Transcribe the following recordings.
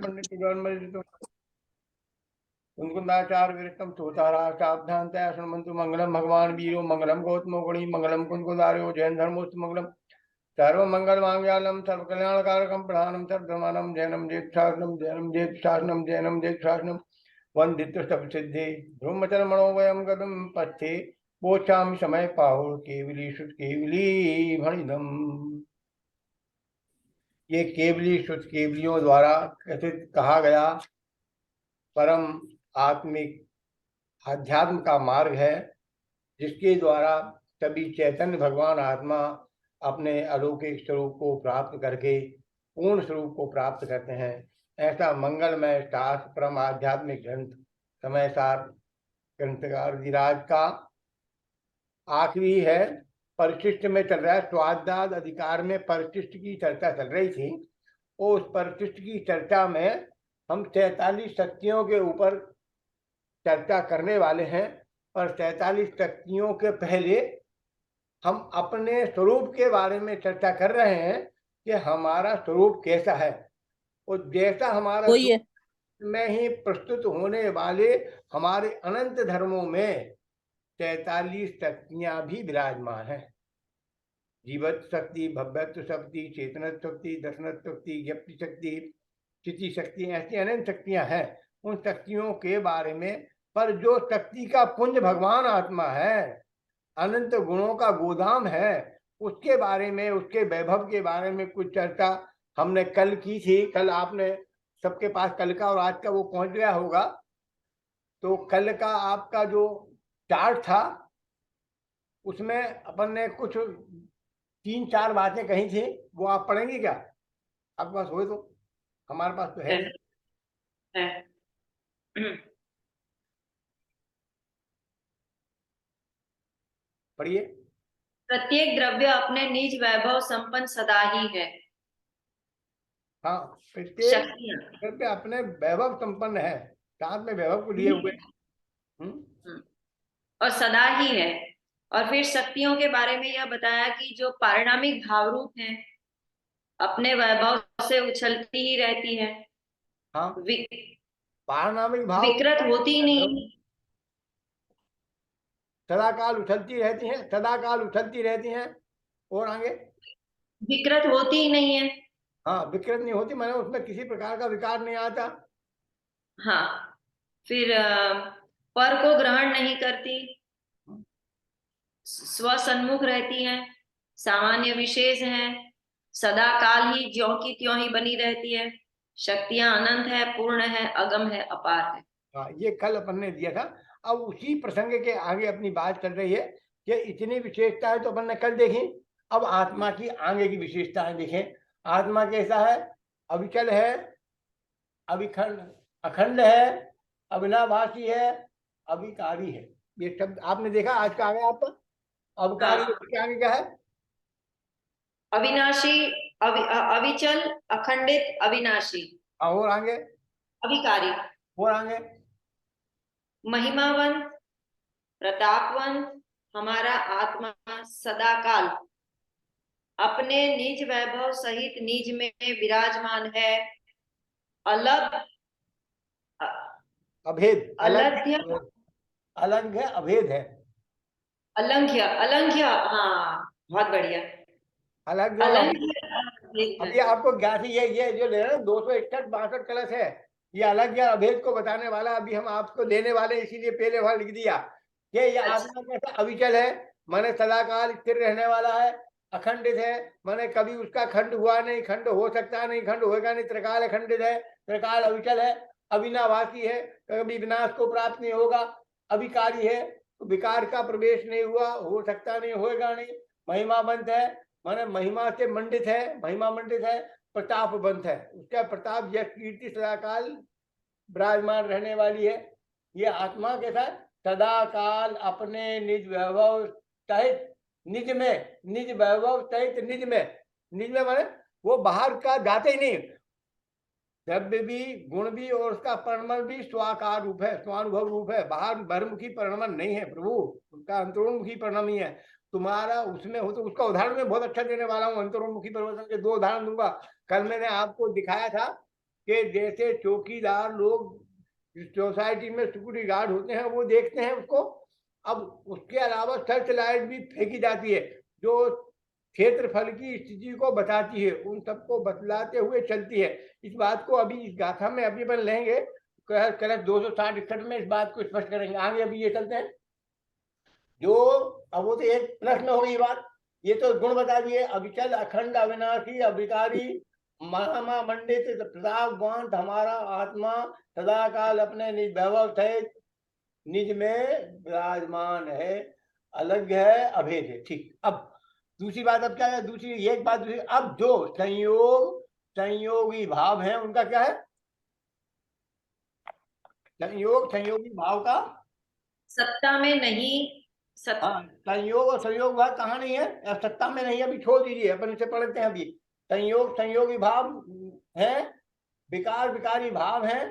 पंडित कुंकुंदाचार विरक्तम सोतारा सावधानतया शृण्वन्तु मंगलम भगवान वीरो मंगलम गौतमो गणी मंगलम कुंकुंदार्यो जैन धर्मोस्त मंगलम सर्वमंगल मांगल्यम सर्वकल्याणकारकम प्रधानम सर्वधर्मानम जैनम जैत शासनम वंदित सिद्धि ब्रह्मचर्मणो वयम गदम पथे पोछामि समय पाहुर केवली शुद्ध केवली भणिदम। ये केवली शुद्ध केवलियों द्वारा कथित कहा गया परम आत्मिक आध्यात्म का मार्ग है, जिसके द्वारा सभी चैतन्य भगवान आत्मा अपने अलौकिक स्वरूप को प्राप्त करके पूर्ण स्वरूप को प्राप्त करते हैं। ऐसा मंगलमय शास्त्र परम आध्यात्मिक ग्रंथ समय सार ग्रंथकार विराज का आखिरी है। परिशिष्ट में चल रहा है, स्वाध्याय अधिकार में परिशिष्ट की चर्चा चल रही थी। उस परिशिष्ट की चर्चा में हम 43 शक्तियों के ऊपर चर्चा करने वाले हैं, और 43 शक्तियों के पहले हम अपने स्वरूप के बारे में चर्चा कर रहे हैं कि हमारा स्वरूप कैसा है, और जैसा हमारा में ही प्रस्तुत होने वाले हमारे अनंत धर्मों में 43 शक्तियां भी विराजमान हैं। जीवत शक्ति, भव्यत्व शक्ति, चेतनत शक्ति, दर्शनत शक्ति, ज्ञप्ति शक्ति, चिति शक्ति, ऐसी अनंत शक्तियां हैं। उन शक्तियों के बारे में, पर जो शक्ति का पुंज भगवान आत्मा है, अनंत गुणों का गोदाम है, उसके बारे में, उसके वैभव के बारे में कुछ चर्चा हमने कल की थी। कल आपने सबके पास कल का और आज का वो पहुंच गया होगा। तो कल का आपका जो चार्ट था उसमें अपन ने कुछ 3-4 बातें कही थी, वो आप पढ़ेंगे क्या? आपके पास हो तो? हमारे पास तो है। पढ़िए। प्रत्येक द्रव्य अपने निज वैभव संपन्न सदा ही है। हाँ, प्रत्येक द्रव्य अपने वैभव संपन्न है, साथ में वैभव को लिए हुए। और सदा ही है। और फिर शक्तियों के बारे में यह बताया कि जो पारिणामिक भाव रूप है, अपने वैभव से उछलती ही रहती है। हाँ, पारिणामिक भाव विकृत होती नहीं, सदाकाल उछलती रहती हैं, सदाकाल उछलती रहती हैं। और आगे विकृत होती ही नहीं है। हाँ, विकृत नहीं होती, मैंने उसमें किसी प्रकार का विकार नहीं आता। हाँ, फिर पर को ग्रहण नहीं करती, स्वसन्मुख रहती हैं, सामान्य विशेष हैं, सदा काल ही ज्यों की त्यों ही बनी रहती है, शक्तियां अनंत है, पूर्ण है, अगम है, अपार है। हाँ, ये कल अपन ने दिया था। अब उसी प्रसंग के आगे अपनी बात चल रही है कि इतनी विशेषताएं तो अपन ने कल देखी। अब आत्मा की आगे की विशेषताएं देखें। आत्मा कैसा है? अविचल है, अविखंड, अखंड है, अविनाभासी है, अविकारी है। ये शब्द आपने देखा आज का आगे आपका अविकारी के आगे क्या है? अविनाशी, अविचल, अखंडित, अविनाशी। और आगे अविकारी। और आगे महिमावंत, प्रतापवंत, हमारा आत्मा सदा काल अपने निज वैभव सहित निज में विराजमान है। अलग, अभेद, अलंघ्य, अलग है, अभेद है, अलंघ्य, अलंघ्य। हाँ, बहुत बढ़िया। अलग अभी आपको ज्ञात ही ये जो ले रहे 261-62 कलश है, ये अलग या अभेद को बताने वाला अभी हम आपको देने वाले, इसीलिए पहले वहां लिख दिया कि ये आत्मा कैसा अविचल है, माने सदाकाल स्थिर रहने वाला है, अखंडित है, माने कभी उसका खंड हुआ नहीं, खंड हो सकता नहीं, खंड होगा नहीं, त्रिकाल अखंडित है, त्रिकाल अविचल है, अविनाभासी है, कभी विनाश को प्राप्त नहीं होगा, अविकारी है, तो विकार का प्रवेश नहीं हुआ, हो सकता नहीं, होएगा नहीं, महिमावंत है, माने महिमा से मंडित है, महिमा मंडित है, प्रतापवंत है, उसका प्रताप यह कीर्ति सदाकाल विराजमान रहने वाली है। ये आत्मा के साथ सदाकाल अपने निज वैभव सहित निज में, निज वैभव सहित निज में माने वो बाहर का जाते ही नहीं, द्रव्य भी, गुण भी और उसका परिणमन भी स्वाकार रूप है, स्वानुभव रूप है, बाहर बहिर्मुखी परिणमन नहीं है प्रभु, उसका अंतरोन्मुखी परिणम ही है। तुम्हारा उसमें हो तो उसका उदाहरण मैं बहुत अच्छा देने वाला हूँ। अंतरोन्मुखी परिवर्तन के 2 उदाहरण दूंगा। कल मैंने आपको दिखाया था के जैसे चौकीदार लोग सोसाइटी में सिक्योरिटी गार्ड होते हैं वो देखते हैं उसको। अब उसके अलावा सर्च लाइट भी फेंकी जाती है जो क्षेत्रफल की स्थिति को बताती है, उन सबको बतलाते हुए चलती है। इस बात को अभी इस गाथा में अभी अपन लेंगे, कलश 260 में इस बात को स्पष्ट करेंगे। आगे अभी ये चलते हैं जो, अब वो तो एक प्रश्न हो गई बात, ये तो गुण बता दिए। अविचल अखंड अविनाशी अविकारी महामा मंडित प्रतापवान हमारा आत्मा सदा काल अपने निज वैभव थे निज में विराजमान है, अलग है, अभेद है। ठीक, अब दूसरी बात अब क्या है, दूसरी एक बात दूसरी, अब जो संयोगी भाव है उनका क्या है, संयोगी भाव का सत्ता में नहीं। हाँ, संयोग और संयोग भाव कहाँ नहीं है, अब सत्ता में नहीं है, अभी छोड़ दीजिए, अपन इसे पढ़ते हैं अभी। संयोगी भाव है, विकार विकारी भाव है,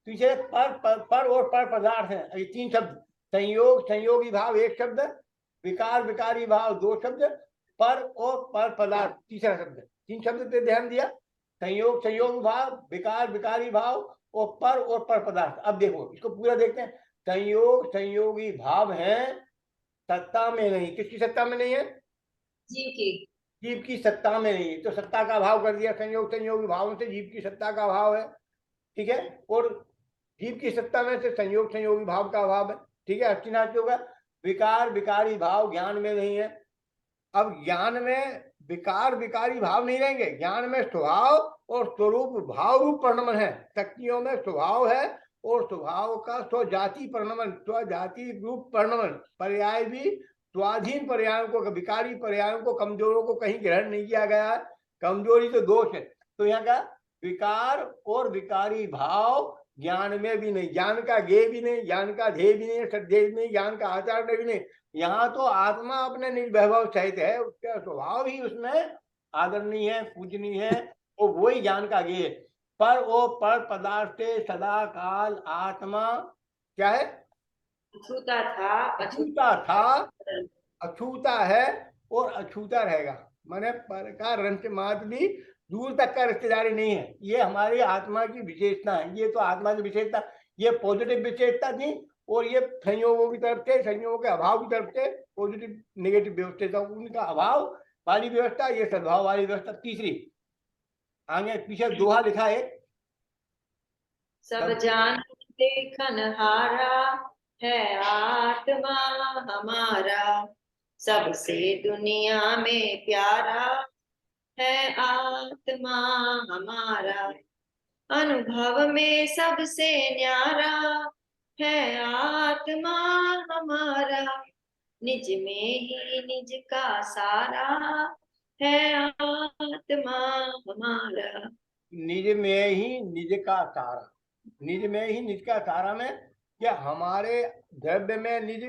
पीछे पर और पर पदार्थ है, ये तीन शब्द। संयोगी भाव एक शब्द, विकार विकारी भाव दो शब्द, पर और पर पदार्थ तीसरा शब्द। तीन शब्द पे ध्यान दिया, संयोग भाव, विकार विकारी भाव और पर पदार्थ। अब देखो इसको पूरा देखते हैं। संयोगी भाव है, सत्ता में नहीं, किसकी सत्ता में नहीं है, जीव की। जीव की सत्ता में नहीं, तो सत्ता का भाव कर दिया, संयोगी भाव से जीव की सत्ता का भाव है, ठीक है। और जीव की सत्ता में से संयोगी भाव का अभाव है, ठीक है, अष्टिनाट्य होगा। विकार विकारी भाव ज्ञान में नहीं है। अब ज्ञान में विकार विकारी भाव नहीं रहेंगे, ज्ञान में स्वभाव और स्वरूप भाव रूप परिणमन है, शक्तियों में स्वभाव है और स्वभाव का स्वजाति परिणमन, स्वजाति रूप परिणमन, पर्याय भी स्वाधीन पर्यायों को, विकारी पर्यायों को, कमजोरों को कहीं ग्रहण नहीं किया गया है, कमजोरी तो दोष है। तो यहाँ का विकार और विकारी भाव ज्ञान में भी नहीं, ज्ञान का ज्ञेय भी नहीं, ज्ञान का ध्येय भी नहीं, सद्ध्येय भी नहीं, ज्ञान का आचार्य भी नहीं। यहाँ तो आत्मा अपने निज वैभव सहित है, उसका स्वभाव ही उसमें आदरणीय है, पूजनीय है, वो वही ज्ञान का ज्ञेय। पर वो पर पदार्थ से सदा काल आत्मा क्या है, अछूता था, अछूता था, अछूता है और अछूता रहेगा। माने पर का रंच मात्र भी दूर तक का रिश्तेदारी नहीं है, ये हमारी आत्मा की विशेषता है। ये तो आत्मा की विशेषता, ये पॉजिटिव विशेषता थी, और ये संयोगों की तरफ से, संयोगों के अभाव की तरफ से पॉजिटिव नेगेटिव व्यवस्था, उनका अभाव वाली व्यवस्था, ये सद्भाव वाली व्यवस्था। तीसरी आगे पीछे दोहा लिखा है, सब जान देखन हारा है आत्मा हमारा, सबसे दुनिया में प्यारा है आत्मा हमारा, अनुभव में सबसे न्यारा है आत्मा हमारा, निज में ही निज का सारा है आत्मा हमारा। निज में ही निज का सारा, निज में ही निज का सारा में क्या, हमारे द्रव्य में निज,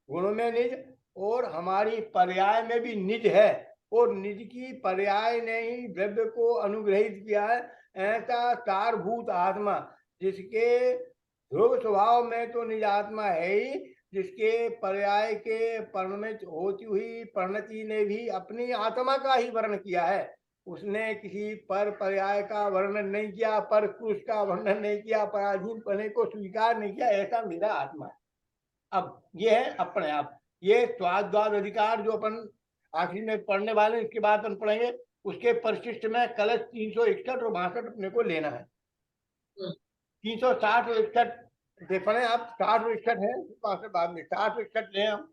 गुण में निज, और हमारी पर्याय में भी निज है, और निज की पर्याय ने ही द्रव्य को अनुग्रहित किया है। ऐसा सारभूत आत्मा जिसके ध्रुव स्वभाव में तो निज आत्मा है ही, जिसके पर्याय के परिणमित होती हुई परिणति ने भी अपनी आत्मा का ही वर्ण किया है, उसने किसी पर पर्याय का वर्णन नहीं किया, पर पुरुष का वर्णन नहीं किया, पराधीन पने को स्वीकार नहीं किया, ऐसा मेरा आत्मा है। अब ये है अपने आप, ये स्वाद्वाद अधिकार जो अपन आखिरी में पढ़ने वाले, इसके बाद अपन पढ़ेंगे, उसके परिशिष्ट में कलश 361 और 62 अपने को लेना है। 360 और 61 दे पढ़े आप, 60 और 61 है बाद में, 60 और 61 ले हम,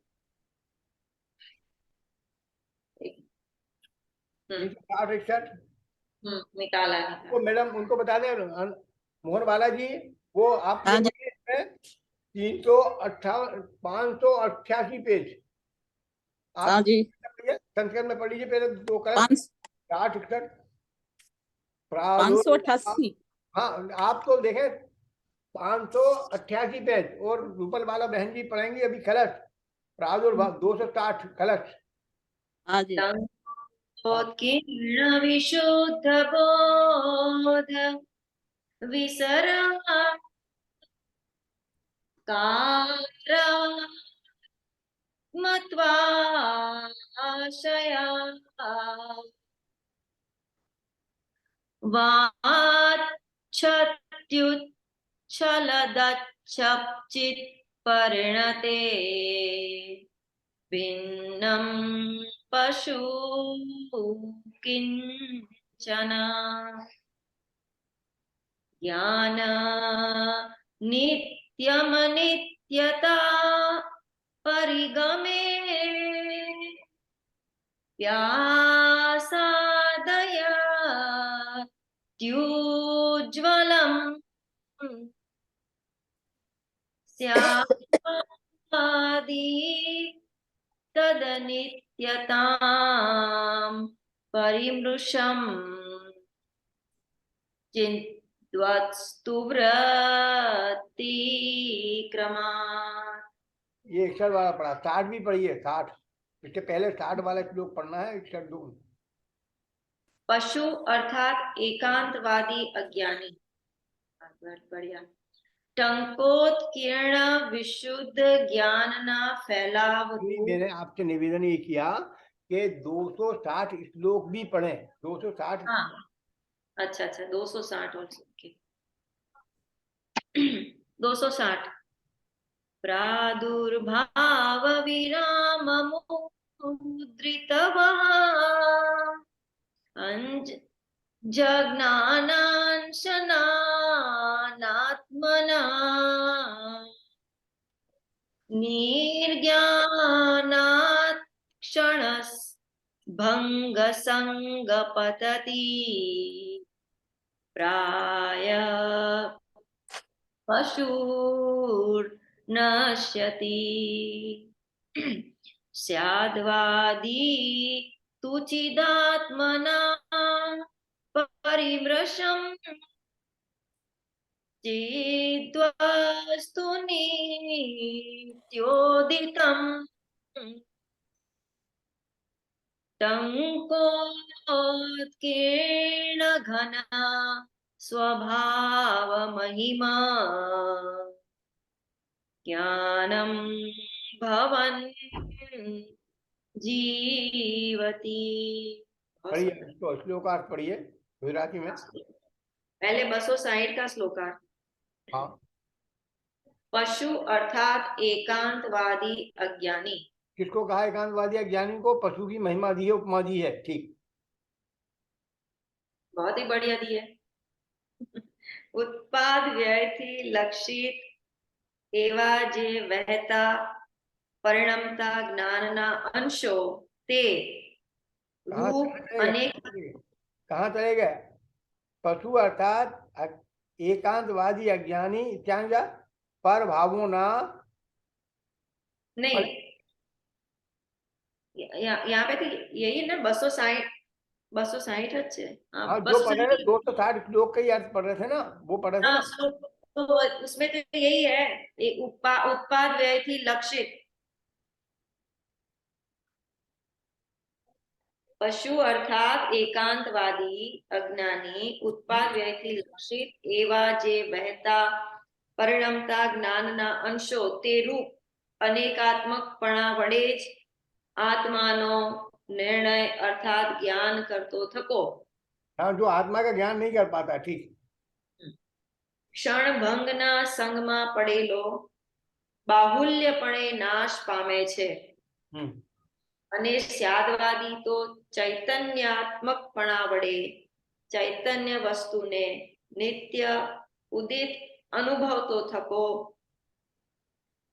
360 और 61 निकाला वो मैडम उनको बता दें, मोहन बालाजी वो आप हाँ जी। 588 पेज हाँ आप जी। संस्कृत में पढ़ लीजिए पहले दो कलम, 60 588। हाँ आप तो देखें 588 पेज, और रूपल बाला बहन जी पढ़ेंगी अभी कलश प्रादुर्भाव 260 कलश। हाँ जी। किरण विशुद्ध बोध विसरा कारा मत्वाशया वात क्षत्युच्छलदच्छचित् परिणते भिन्नं पशु किंचन ज्ञान नित्यमनित्यता परिगमे व्यासादया द्युज्ज्वलम् स्यादि तदनित्यतां परिमृशम् चिन्त्वस्तु वृत्तिक्रमात्। ये अक्षर वाला पढ़ा, 60 भी पढ़िए, 60। इसके पहले 60 वाला श्लोक पढ़ना है, अक्षर 2। पशु अर्थात एकांतवादी अज्ञानी। बढ़िया। टंकोत्कीर्ण विशुद्ध ज्ञान न फैलाव मैंने आपसे निवेदन ये किया कि 260 श्लोक भी पढ़े, 260। हाँ अच्छा 260 और 260 प्रादुर्भाव विराम मुद्रितवः अंज जज्ञानांशनानात्मना निर्ज्ञानात् क्षणस् भंगसंगपतति प्राय पशुर्नश्यति स्याद्वादी तुचिदात्मना परिमृशम् चिद्वस्तु नित्योदितम् टंकोत्कीर्ण घन स्वभाव महिमा ज्ञानम भवन जीवती। पढ़िए, इसको श्लोकार्थ पढ़िए गुजराती में। पहले 260 का श्लोकार्थ। हाँ। पशु अर्थात एकांतवादी अज्ञानी। किसको कहा एकांतवादी अज्ञानी को? पशु की महिमा दी है, उपमा दी है। ठीक, बहुत ही बढ़िया दी है। उत्पाद व्यय थी लक्षित एवा जे वहता परिणमता ज्ञानना अंशो ते रूप अनेक। कहाँ चले गए? पशु अर्थात एकांतवादी अज्ञानी इत्यांग पर भावों ना नहीं यहाँ पे तो यही है ना 260 अच्छे। हाँ, जो पढ़ रहे थे 260 श्लोक का ही अर्थ पढ़ रहे थे ना, वो पढ़ रहे थे ना। तो उसमें तो यही है, एक उत्पाद व्यय थी लक्षित। पशु अर्थात एकांतवादी अज्ञानी उत्पाद व्यय थी लक्षित एवा जे बहता परिणमता ज्ञानना अंशो ते रूप અનેકાત્મકપણા વડે જ આત્માનો નિર્ણય અર્થાત જ્ઞાન કરતો થકો। हाँ, जो आत्मा का ज्ञान नहीं कर पाता। ठीक। ક્ષણભંગના સંગમાં પડેલો બાહુલ્યપણે નાશ પામે છે અને સ્યાદવાદી તો ચૈતન્યાત્મકપણા વડે ચૈતન્ય વસ્તુને નિત્ય ઉદિત અનુભવતો થકો।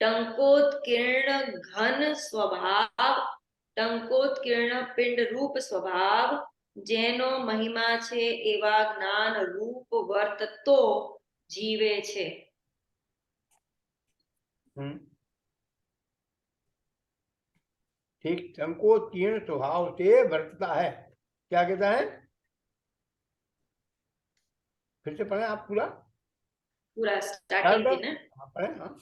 टंकोत्कीर्ण घन स्वभाव टंकोत्कीर्ण पिंड रूप स्वभाव जेनो महिमा छे एवा ज्ञान रूप वर्ततो जीवे छे। ठीक, टंकोत्कीर्ण स्वभाव से वर्तता है। क्या कहता है? फिर से पढ़े आप पूरा स्टार्टिंग थी ना। पढ़े। हाँ।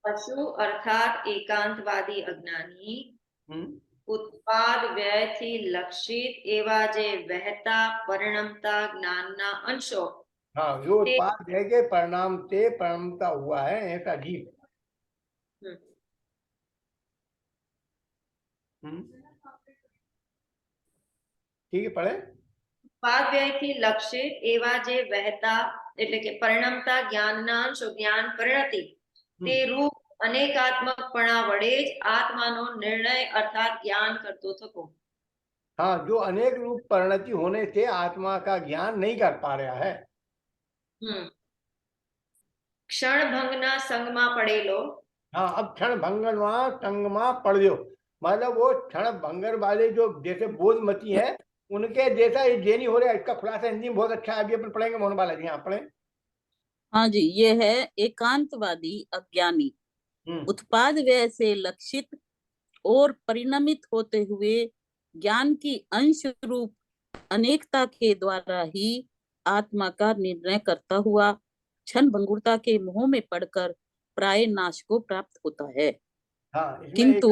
पशु अर्थात एकांतवादी अज्ञानी उत्पाद व्यय थी लक्षित एवा जे वहता परिणमता ज्ञानना अंशो। हाँ, जो उत्पाद व्यय के परिणाम से परिणमता हुआ है ऐसा जीव। ठीक है, पढ़े। ઉપાધ્યાયથી લક્ષિત એવા જે વહેતા એટલે કે પરિણમતા જ્ઞાનના અંશો જ્ઞાન પરિણતિ તે રૂપ અનેકાત્મકપણા વડે જ આત્માનો નિર્ણય અર્થાત જ્ઞાન કરતો થકો. हाँ, जो अनेक रूप परिणति होने से आत्मा का ज्ञान नहीं कर पा रहा है. क्षण भंगना संगमा पड़ेलो. हाँ, अब क्षण भंगना संगमा पड़ गयो मतलब वो क्षण भंगर वाले जो जैसे बोधमती है उनके जैसा ये जेनी हो रहा है. इसका खुलासा हिंदी में बहुत अच्छा है, अभी अपन पढ़ेंगे मोहन बालाजी. यहाँ पढ़े. हाँ जी, ये है एकांतवादी अज्ञानी उत्पाद व्यय से लक्षित और परिणमित होते हुए ज्ञान की अंश रूप अनेकता के द्वारा ही आत्मा का निर्णय करता हुआ क्षण भंगुरता के मोह में पड़कर प्राय नाश को प्राप्त होता है. हाँ, किंतु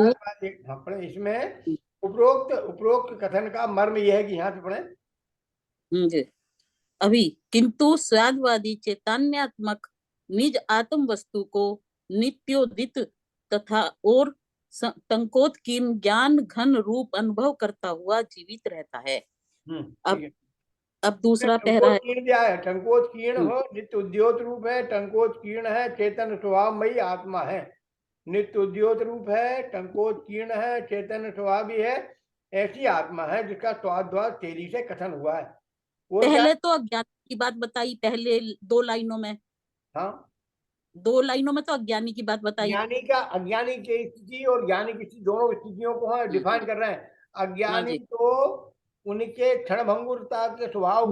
इसमें उपरोक्त कथन का मर्म यह है कि यहाँ से पढ़े. अभी किंतु स्वादवादी चैतन्यात्मक निज आत्म वस्तु को नित्योदित तथा और टंकोत्कीर्ण ज्ञान घन रूप अनुभव करता हुआ जीवित रहता है. अब दूसरा पहरा है. टंकोत्कीर्ण हो, नित्य उद्योत रूप है, टंकोत्कीर्ण है, चेतन स्वभावमयी आत्मा है. नित्य उद्योत रूप है, टंकोत्कीर्ण है, चेतन स्वभाव भी है. ऐसी आत्मा है जिसका स्वाद्वाद तेजी से कथन हुआ है. पहले तो अज्ञानी की बात बताई पहले 2 लाइनों में. हाँ, 2 लाइनों में तो अज्ञानी की बात बताई. अज्ञानी की स्थिति और ज्ञानी की स्थिति दोनों स्थितियों को हम डिफाइन कर रहे हैं. अज्ञानी तो उनके क्षण भंगुरता के स्वभाव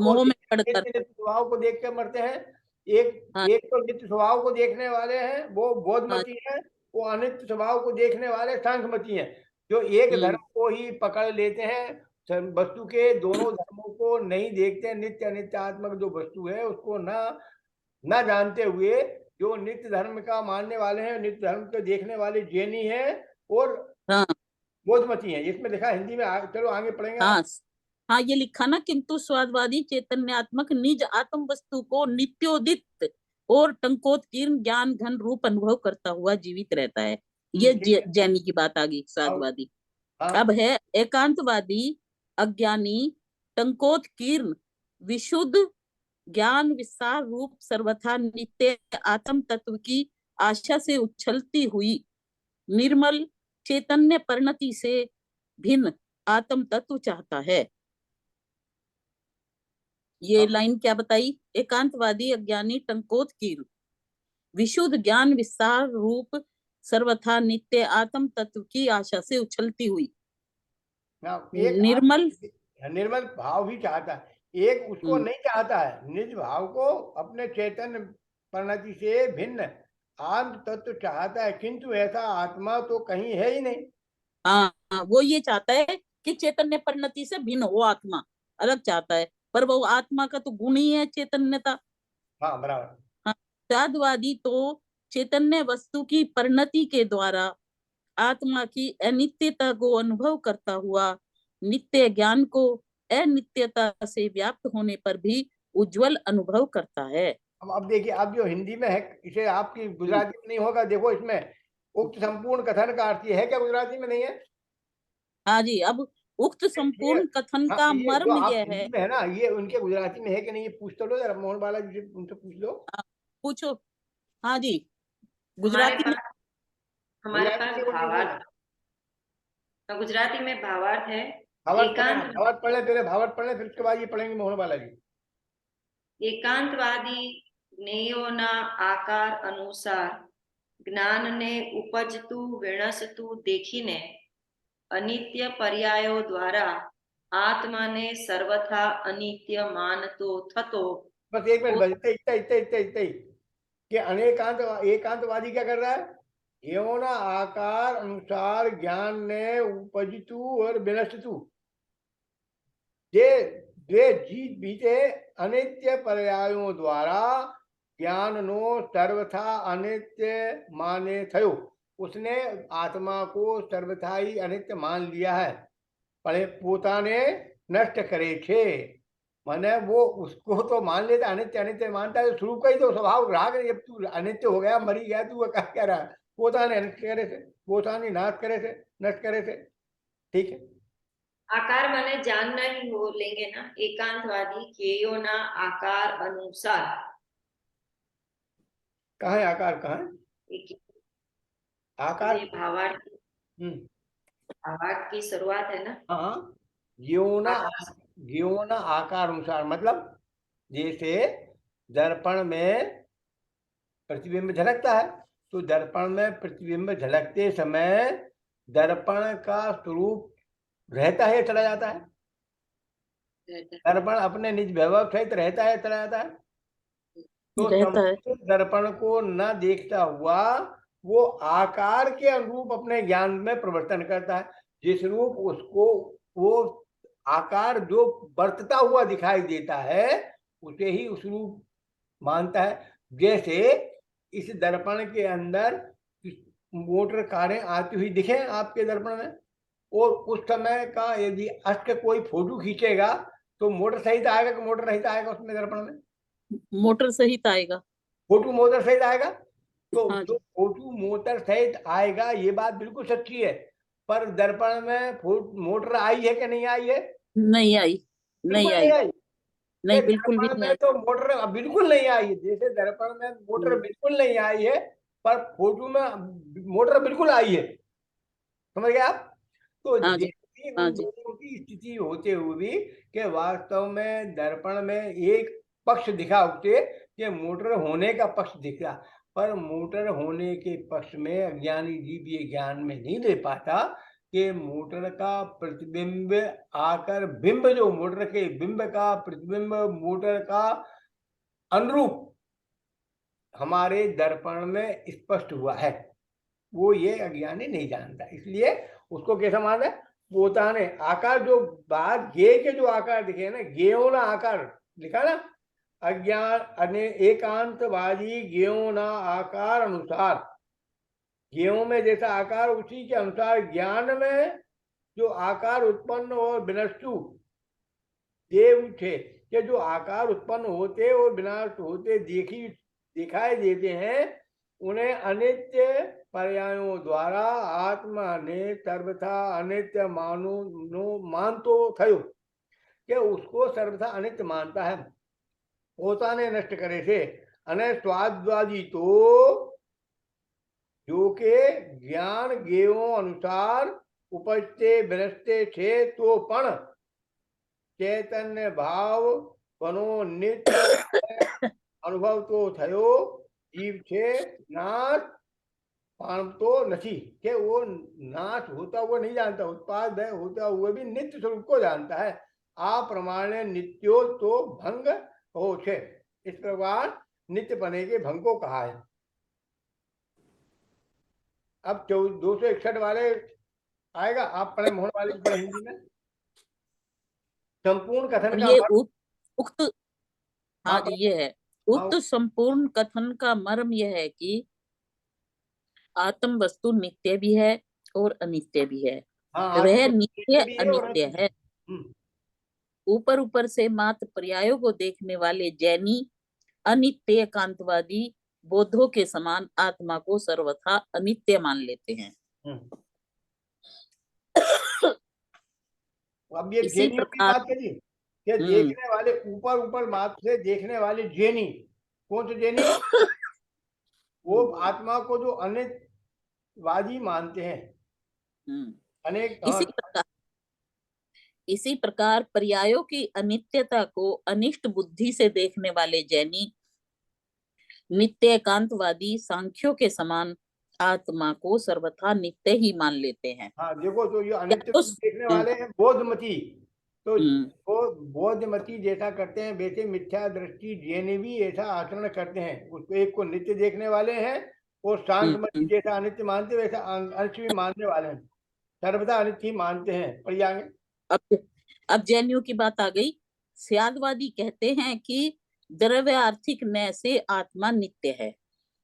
को देख के मरते हैं. एक तो नित्य स्वभाव को देखने वाले हैं वो बोधमती हैं, वो अनित्य स्वभाव को देखने वाले सांख्यमती हैं, जो एक धर्म को ही पकड़ लेते हैं. वस्तु के दोनों धर्मों को नहीं देखते. नित्य अनित्यात्मक जो वस्तु है उसको ना जानते हुए जो नित्य धर्म का मानने वाले हैं, नित्य धर्म को देखने वाले जैनी हैं और बोधमती हैं. इसमें लिखा हिंदी में. चलो आगे पढ़ेंगे. हाँ, ये लिखा ना, किंतु स्वादवादी चैतन्यात्मक निज आत्म वस्तु को नित्योदित और टंकोत्कीर्ण ज्ञान घन रूप अनुभव करता हुआ जीवित रहता है. ये जैनी की बात आ गई. स्वादवादी. अब है एकांतवादी अज्ञानी टंकोत्कीर्ण विशुद्ध ज्ञान विस्तार रूप सर्वथा नित्य आत्म तत्व की आशा से उछलती हुई निर्मल चैतन्य परिणति से भिन्न आत्म तत्व चाहता है. ये लाइन क्या बताई? एकांतवादी अज्ञानी टंकोत्कीर्ण विशुद्ध ज्ञान विस्तार रूप सर्वथा नित्य आत्म तत्व की आशा से उछलती हुई निर्मल भाव भी चाहता है. एक उसको नहीं चाहता है, निज भाव को अपने चैतन्य परिणति से भिन्न आत्म तत्व चाहता है, किंतु ऐसा आत्मा तो कहीं है ही नहीं. हाँ, वो ये चाहता है कि चैतन्य परिणति से भिन्न हो आत्मा, अलग चाहता है, पर वो आत्मा का तो गुण ही है चैतन्यता. हाँ, बराबर. हाँ, साधवादी तो चैतन्य वस्तु की परिणति के द्वारा आत्मा की अनित्यता को अनुभव करता हुआ नित्य ज्ञान को अनित्यता से व्याप्त होने पर भी उज्जवल अनुभव करता है. अब देखिए, अब जो हिंदी में है इसे आपकी गुजराती में नहीं होगा. देखो इसमें उक्त संपूर्ण कथन का अर्थ ये है क्या गुजराती में नहीं है? हाँ जी, अब उक्त संपूर्ण कथन का मर्म यह है ना, ये उनके गुजराती में है कि नहीं ये पूछ तो लो जरा मोहन बालाजी से, उनसे पूछ लो. पूछो. हाँ जी, गुजराती में हमारे पास भावार्थ, गुजराती में भावार्थ है. भावार्थ पढ़ ले पहले, भावार्थ पढ़ ले, फिर उसके बाद ये पढ़ेंगे मोहन बालाजी. एकांतवादी જ્ઞેયોના આકાર અનુસાર જ્ઞાનને ઉપજતું વિણસતું દેખીને અનિત્ય પર્યાયો દ્વારા આત્માને સર્વથા અનિત્ય માનતો થતો. बस एक मिनट, इतना कि एकांतवादी क्या कर रहा है? योना आकार अनुसार ज्ञान ने उपजतु और विनष्टु जे जीत बीते अनित्य पर्यायों द्वारा ज्ञान नो सर्वथा अनित्य माने थयो. उसने आत्मा को सर्वथा ही अनित्य मान लिया है. पहले पोताने नष्ट करे छे, माने वो उसको तो मान लेता, अनित्य अनित्य मानता है. शुरू का ही तो स्वभाव रहा कि जब तू अनित्य हो गया, मरी गया, तू क्या कह रहा है? पोताने नष्ट करे थे, पोताने नाश करे थे, नष्ट करे थे. ठीक है. आकार माने जानना ही हो लेंगे ना, एकांतवादी ज्ञेयो ना आकार अनुसार। कहाँ है आकार, कहाँ है एक आकार? ये भावार्थ हम्म, भावार्थ की शुरुआत है ना। हाँ, ज्योना आकार ज्योना आकार अनुसार, मतलब जैसे दर्पण में प्रतिबिंब झलकता है, तो दर्पण में प्रतिबिंब झलकते समय दर्पण का स्वरूप रहता है या चला जाता है? रहता दर्पण अपने निज वैभव सहित रहता है, चला जाता है। तो रहता है। संपूर्ण दर्पण को न देखता हुआ वो आकार के अनुरूप अपने ज्ञान में प्रवर्तन करता है। जिस रूप उसको वो आकार जो बरतता हुआ दिखाई देता है उसे ही उस रूप मानता है। जैसे इस दर्पण के अंदर मोटर कारें आती हुई दिखे आपके दर्पण में, और उस समय का यदि अस्त कोई फोटो खींचेगा तो मोटर सहित आएगा कि मोटर रहित आएगा उसमें दर्पण में? मोटर सहित आएगा। फोटो मोटर सहित आएगा। तो हाँ जो जी। फोटो मोटर सहित आएगा ये बात बिल्कुल सच्ची है, पर दर्पण में मोटर आई है कि नहीं आई है? नहीं आई। बिल्कुल नहीं नहीं आई। आई। नहीं, ये बिल्कुल भी दर्पण नहीं में आई। तो मोटर बिल्कुल नहीं आई है, जैसे दर्पण में मोटर बिल्कुल नहीं आई है, पर फोटो में मोटर बिल्कुल आई है। समझ गए आप? तो हाँ जी। जैसी हाँ उन जी। दोनों की स्थिति होते हुए भी कि वास्तव में दर्पण में एक पक्ष दिखा उसे कि मोटर होने का पक्ष दिखा, पर मोटर होने के पक्ष में अज्ञानी जीव ये ज्ञान में नहीं ले पाता कि मोटर का प्रतिबिंब आकर बिंब, जो मोटर के बिंब का प्रतिबिंब मोटर का अनुरूप हमारे दर्पण में स्पष्ट हुआ है, वो ये अज्ञानी नहीं जानता। इसलिए उसको कैसा माना है? पोता ने आकार जो बात गे के जो आकार दिखे ना, गेयो ना आकार लिखा ना, अज्ञान अने एकांतवादी गेयो ना आकार अनुसार, गेयों में जैसा आकार उसी के अनुसार ज्ञान में जो आकार उत्पन्न और विनष्टु देव थे, कि जो आकार उत्पन्न होते और विनाश होते दिखाई देते हैं, उन्हें अनित्य पर्यायों द्वारा आत्मा ने सर्वथा अनित्य मानतो थयो, कि उसको सर्वथा अनित्य मानता है। पोताने नष्ट करे थे अने स्वाद्वादी तो जो के ज्ञान गेवों अनुसार उपजते विनष्टे थे, तो पण चैतन्य भाव बनो नित्य अनुभव तो थयो, जीव छे नाश पामतो नहीं, कि वो नाश होता हुआ नहीं जानता, उत्पाद है होता हुआ भी नित्य स्वरूप को जानता है। आ प्रमाणे नित्यो तो भंग हो छे, इस प्रकार नित्य पने के भंग को कहा है। अब 261 वाले आएगा, आप पढ़े मोहन वाले की पढ़े हिंदी में। संपूर्ण कथन अब का ये मर्म। उक्त, हाँ हाँ जी, ये है हाँ उक्त संपूर्ण कथन का मर्म यह है कि आत्म वस्तु नित्य भी है और अनित्य भी है। हाँ, वह आत्म नित्य भी है और अनित्य है। हम्म, ऊपर ऊपर से मात्र पर्यायों को देखने वाले जैनी अनित्य एकांतवादी बौद्धों के समान आत्मा को सर्वथा अनित्य मान लेते हैं। हम्म। अब ये इसी जैनियों की प्रकार बात करिए कि हम्म देखने वाले ऊपर ऊपर बात से देखने वाले जैनी, कौन से जैनी? वो आत्मा को जो अनित्यवादी मानते हैं। हम्म अनेक इसी प्रकार पर्यायों की अनित्यता को अनिष्ट बुद्धि से देखने वाले जैनी नित्य एकांतवादी सांख्यों के समान आत्मा को सर्वथा नित्य ही मान लेते हैं। हाँ देखो, तो ये या अनित्य तो देखने वाले हैं बौद्धमती। तो हम्म वो बौद्धमती जैसा करते हैं वैसे मिथ्या दृष्टि जैन भी ऐसा आचरण करते हैं, उसको एक को नित्य देखने वाले हैं, और शांतमती हम्म। जैसा अनित्य मानते वैसा अनित्य भी मानने वाले हैं, सर्वदा अनित्य ही मानते हैं। पढ़िए आगे। अब अब जैनियों की बात आ गई। स्यादवादी कहते हैं कि द्रव्यार्थिक न्याय से आत्मा नित्य है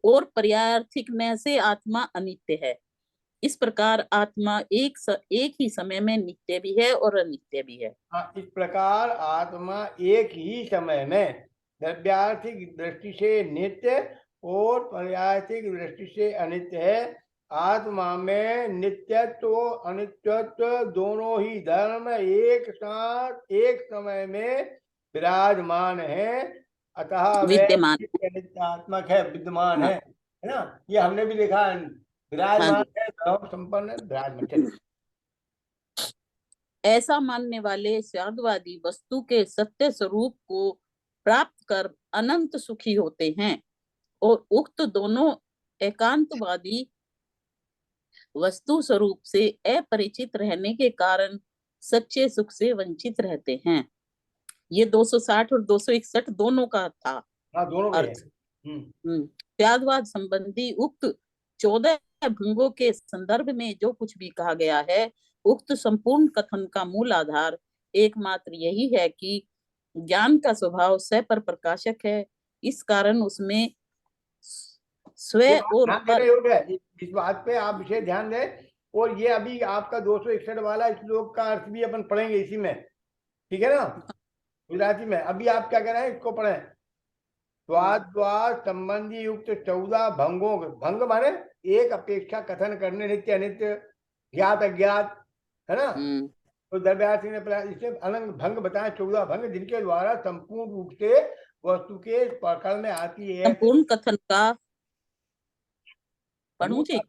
और पर्यायार्थिक न्याय से आत्मा अनित्य है। इस प्रकार आत्मा एक ही समय में नित्य भी है और अनित्य भी है। हाँ, इस प्रकार आत्मा एक ही समय में द्रव्यार्थिक दृष्टि से नित्य और पर्यायिक दृष्टि से अनित्य है। आत्मा में नित्यत्व अनित्यत्व दोनों ही धर्म एक साथ एक समय में विराजमान है, अतः वह विद्यमान। नित्यात्मक है, विद्यमान हाँ, है ना। ये हमने भी लिखा है, हाँ विराजमान जी। है, धर्म संपन्न है, विराजमान। चलिए। ऐसा मानने वाले स्वादवादी वस्तु के सत्य स्वरूप को प्राप्त कर अनंत सुखी होते हैं, और उक्त दोनों एकांतवादी वस्तु स्वरूप से अपरिचित रहने के कारण सच्चे सुख से वंचित रहते हैं। ये 260 और 261 दोनों का था हाँ, दोनों में है। अर्थ। त्यागवाद संबंधी उक्त 14 भंगों के संदर्भ में जो कुछ भी कहा गया है, उक्त संपूर्ण कथन का मूल आधार एकमात्र यही है कि ज्ञान का स्वभाव स्व पर प्रकाशक है, इस कारण उसमें स्व ये बात और ध्यान पर। देने योग्य है, इस बात पे आप विशेष ध्यान दें। और ये अभी आपका 261 वाला श्लोक का अर्थ भी अपन पढ़ेंगे इसी में, ठीक है ना, गुजराती में। अभी आप क्या कह रहे हैं, इसको पढ़ें। स्वाद्वाद संबंधी युक्त 14 भंगों, भंग माने एक अपेक्षा कथन करने, नित्य अनित्य, ज्ञात अज्ञात, है ना। तो दरबार सिंह ने इसे अनंग भंग बताए, 14 भंग, जिनके द्वारा संपूर्ण रूप से वस्तु के पकड़ में आती है। संपूर्ण कथन का पढ़ू जी।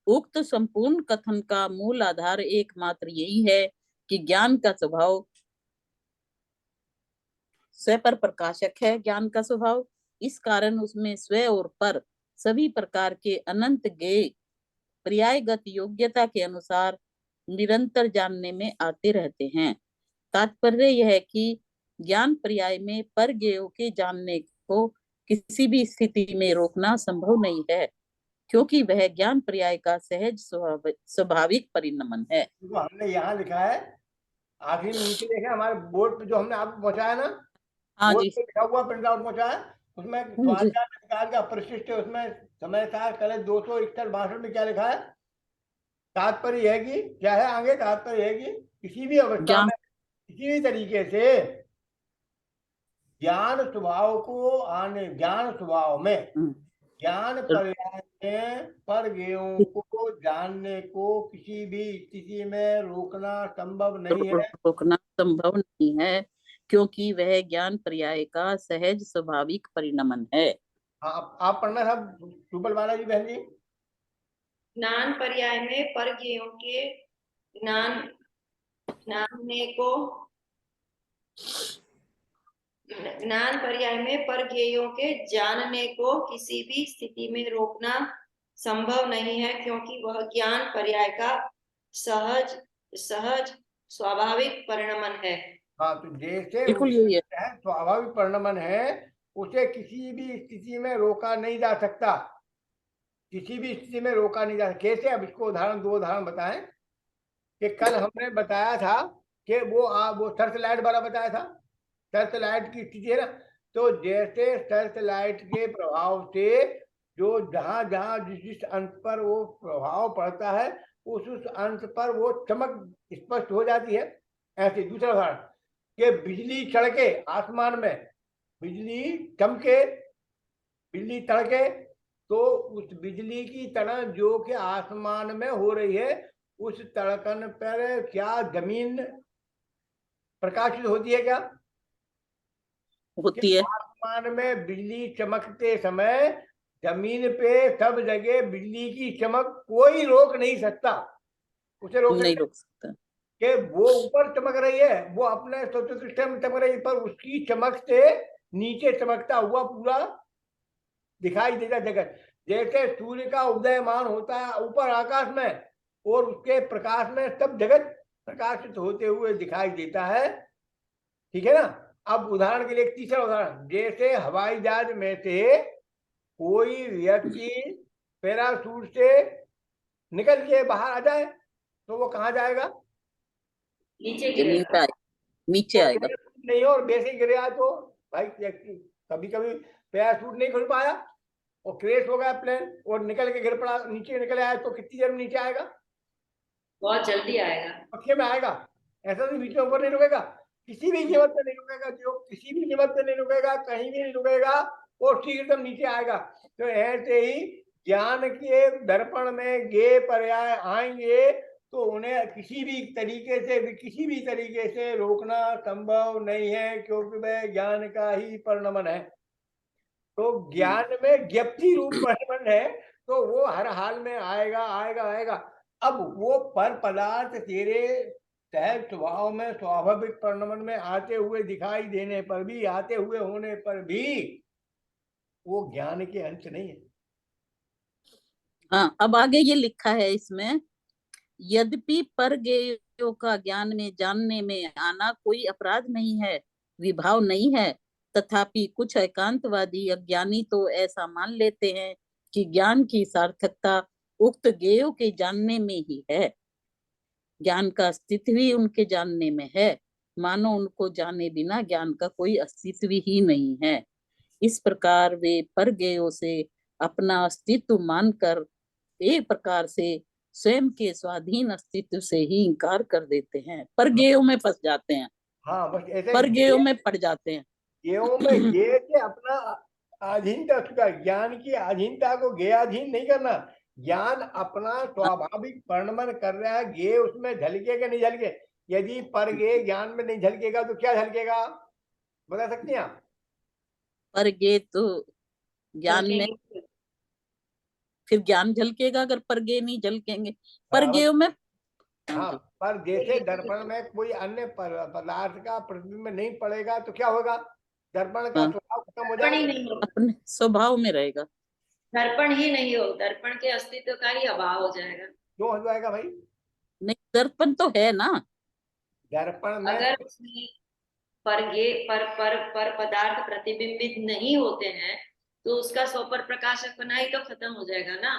उक्त संपूर्ण कथन का मूल आधार एकमात्र यही है कि ज्ञान का स्वभाव स्व पर प्रकाशक है। ज्ञान का स्वभाव, इस कारण उसमें स्व और पर सभी प्रकार के अनंत ज्ञेय पर्यायगत योग्यता के अनुसार निरंतर जानने में आते रहते हैं। तात्पर्य यह है कि ज्ञान पर्याय में पर ज्ञेयों के जानने को किसी भी स्थिति में रोकना संभव नहीं है, क्योंकि वह ज्ञान पर्याय का सहज स्वाभाविक परिणमन है। जो हमने यहाँ लिखा है, आखिरी में नीचे देखें हमारे बोर्ड पे, जो हमने आपको पहुंचाया ना, हाँ बोर्ड जी। पे लिखा हुआ प्रिंट आउट पहुंचाया, उसमें स्वाध्याय अधिकार का परिशिष्ट है, उसमें समय सार कल 261-62 में क्या लिखा है। तात्पर्य है कि क्या है आगे, तात्पर्य है कि किसी भी अवस्था में किसी भी तरीके से ज्ञान स्वभाव को आने, ज्ञान स्वभाव में ज्ञान पर्याय में पर ज्ञेयों को जानने को किसी भी स्थिति में रोकना संभव नहीं है। रोकना संभव नहीं है, क्योंकि वह ज्ञान पर्याय का सहज स्वाभाविक परिणमन है। आप पढ़ना साहब, सुबल बालाजी बहन जी। ज्ञान पर्याय में पर ज्ञेयों के ज्ञान जानने को, ज्ञान पर्याय में पर ज्ञेयों के जानने को किसी भी स्थिति में रोकना संभव नहीं है, क्योंकि वह ज्ञान पर्याय का सहज सहज स्वाभाविक परिणमन है। हाँ, तो जैसे बिल्कुल यही है। स्वाभाविक परिणमन है, उसे किसी भी स्थिति में रोका नहीं जा सकता, किसी भी स्थिति में रोका नहीं जा सकता। कैसे, अब इसको उदाहरण, 2 उदाहरण बताएं। कि कल हमने बताया था कि वो सर्च लाइट वाला बताया था, सर्च लाइट की स्थिति है ना। तो जैसे सर्च लाइट के प्रभाव से जो जहां जहां जिस जिस अंश पर वो प्रभाव पड़ता है, उस अंश पर वो चमक स्पष्ट हो जाती है। ऐसे दूसरा उदाहरण कि बिजली चड़के आसमान में, बिजली चमके, बिजली तड़के, तो उस बिजली की तरह जो कि आसमान में हो रही है, उस तड़कन पर क्या जमीन प्रकाशित होती है? क्या होती है। आसमान में बिजली चमकते समय जमीन पे सब जगह बिजली की चमक कोई रोक नहीं सकता, उसे रोक नहीं सकता रोक सकता कि वो ऊपर चमक रही है, वो अपने स्वतंत्र में चमक रही है, पर उसकी चमक से नीचे चमकता हुआ पूरा दिखाई देता जगत। जैसे सूर्य का उदयमान होता है ऊपर आकाश में, और उसके प्रकाश में सब जगत प्रकाशित होते हुए दिखाई देता है, ठीक है ना। अब उदाहरण के लिए एक तीसरा उदाहरण, जैसे हवाई जहाज में से कोई व्यक्ति पैराशूट से निकल के बाहर आ जाए, तो वो कहाँ जाएगा? नीचे जमीन गिरेगा। पे नीचे आएगा। नहीं, और वैसे गिर गया तो भाई, कभी कभी पैराशूट नहीं खुल पाया और क्रैश हो गया प्लेन और निकल के गिर पड़ा, नीचे निकल आया, तो कितनी देर में नीचे आएगा? बहुत जल्दी आएगा, पक्के में आएगा। ऐसा तो बीच में ऊपर नहीं रुकेगा, किसी भी कीमत पे नहीं रुकेगा, जो किसी भी कीमत पे नहीं रुकेगा, कहीं भी नहीं रुकेगा, और ठीक एकदम नीचे आएगा। तो ऐसे ही ज्ञान के दर्पण में गे पर्याय आएंगे तो उन्हें किसी भी तरीके से रोकना संभव नहीं है, क्योंकि वह ज्ञान का ही परिणमन है। तो ज्ञान में ज्ञप्ति रूप परिणमन है, तो वो हर हाल में आएगा आएगा आएगा। अब वो पर पदार्थ तेरे सहज स्वभाव में स्वाभाविक परिणमन में आते हुए दिखाई देने पर भी, आते हुए होने पर भी वो ज्ञान के अंश नहीं है। हाँ, अब आगे ये लिखा है इसमें, यद्यपि परगेयों का ज्ञान में जानने में आना कोई अपराध नहीं है, विभाव नहीं है, तथापि कुछ एकांतवादी अज्ञानी तो ऐसा मान लेते हैं कि ज्ञान की सार्थकता उक्त गेयों के जानने में ही है। ज्ञान का अस्तित्व ही उनके जानने में है, मानो उनको जाने बिना ज्ञान का कोई अस्तित्व ही नहीं है। इस प्रकार वे परगेयों से अपना अस्तित्व मानकर एक प्रकार से स्वयं के स्वाधीन अस्तित्व से ही इंकार कर देते हैं, परगेयों में फंस जाते हैं। हाँ, बस ऐसे परगेयों में पड़ जाते हैं। गेयों में गे से अपना अधीनता, ज्ञान की अधीनता को गेयाधीन नहीं करना। ज्ञान अपना स्वाभाविक परिणमन कर रहा है, गे उसमें झलके कि नहीं झलके। यदि पर गे ज्ञान में नहीं झलकेगा तो क्या झलकेगा, बता सकती हैं आप? परगे तो ज्ञान में, फिर ज्ञान झलकेगा अगर परगे नहीं झलकेंगे। परगेयों में हाँ, पर जैसे दर्पण में कोई अन्य पदार्थ का प्रतिबिंब नहीं पड़ेगा तो क्या होगा, दर्पण का स्वभाव खत्म हो जाएगा, अपने स्वभाव में रहेगा। दर्पण ही नहीं हो, दर्पण के अस्तित्व का ही अभाव हो जाएगा। क्यों हो जाएगा भाई? नहीं, दर्पण तो है ना। दर्पण में अगर पर पदार्थ प्रतिबिंबित नहीं होते हैं तो उसका स्वपर प्रकाशक पना ही तो खत्म हो जाएगा ना।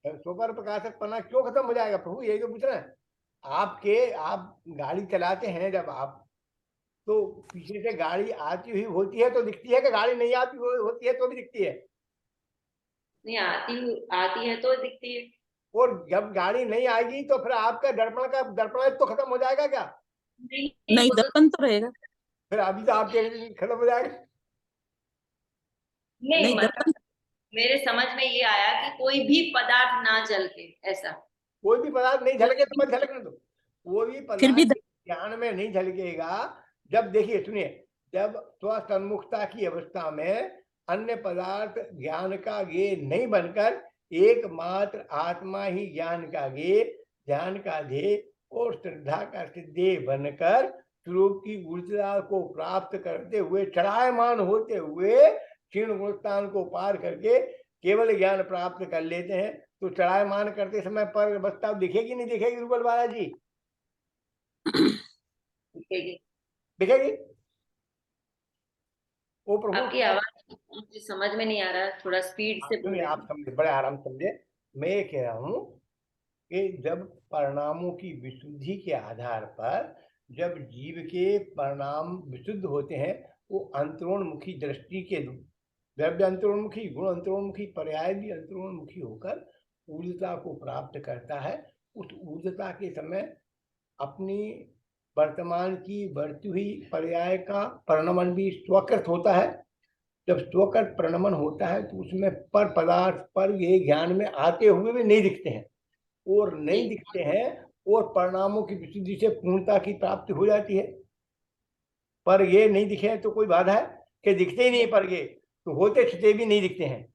स्वपर प्रकाशक पना क्यों खत्म हो जाएगा प्रभु, यही तो पूछ रहे हैं। आप गाड़ी चलाते हैं जब आप, तो पीछे से गाड़ी आती हुई होती है तो दिखती है कि गाड़ी नहीं आती होती है तो भी दिखती है? नहीं, आती है तो दिखती है। और जब गाड़ी नहीं आएगी तो फिर आपका दर्पण तो खत्म हो जाएगा क्या? नहीं, दर्पण तो रहेगा। फिर अभी तो आपके खत्म हो जाएगा। नहीं, मतलब मेरे समझ में ये आया कि कोई भी पदार्थ ना जलके, ऐसा कोई भी पदार्थ नहीं झलके तो मत झलकने दो। कोई भी फिर भी पदार्थ ज्ञान में नहीं झलकेगा जब, देखिए सुनिए, जब स्वसन्मुखता की अवस्था में अन्य पदार्थ ज्ञान का गे नहीं बनकर एकमात्र आत्मा ही ज्ञान का गे, ध्यान का ध्येय और श्रद्धा का सिद्धेय बनकर स्वरूप की ऊर्जा को प्राप्त करते हुए, चढ़ायमान होते हुए क्षीण गुणस्थान को पार करके केवल ज्ञान प्राप्त कर लेते हैं। तो चढ़ायमान करते समय पर अवस्था दिखेगी नहीं दिखेगी रूपल बालाजी? दिखेगी। दिखेगी? ओ प्रभु, आपकी आवाज मुझे समझ में नहीं आ रहा, थोड़ा स्पीड से बोलिए। आप समझे, बड़े आराम समझे। मैं ये कह रहा हूं कि जब परिणामों की विशुद्धि के आधार पर जब जीव के परिणाम विशुद्ध होते हैं, वो अंतरोन्मुखी दृष्टि के, द्रव्य अंतरोन्मुखी, गुण अंतरोन्मुखी, पर्याय भी अंतरोन्मुखी होकर ऊर्जता को प्राप्त करता है। उस ऊर्जता के समय अपनी वर्तमान की बढ़ती हुई पर्याय का परिणमन भी स्वकृत होता है। जब स्वकृत परिणमन होता है तो उसमें पर पदार्थ पर ये ज्ञान में आते हुए भी नहीं दिखते हैं, और नहीं दिखते हैं, और परिणामों की विशुद्धि से पूर्णता की प्राप्ति हो जाती है। पर ये नहीं दिखे तो कोई बाधा है कि दिखते ही नहीं, पर ये तो होते छुते भी नहीं दिखते हैं।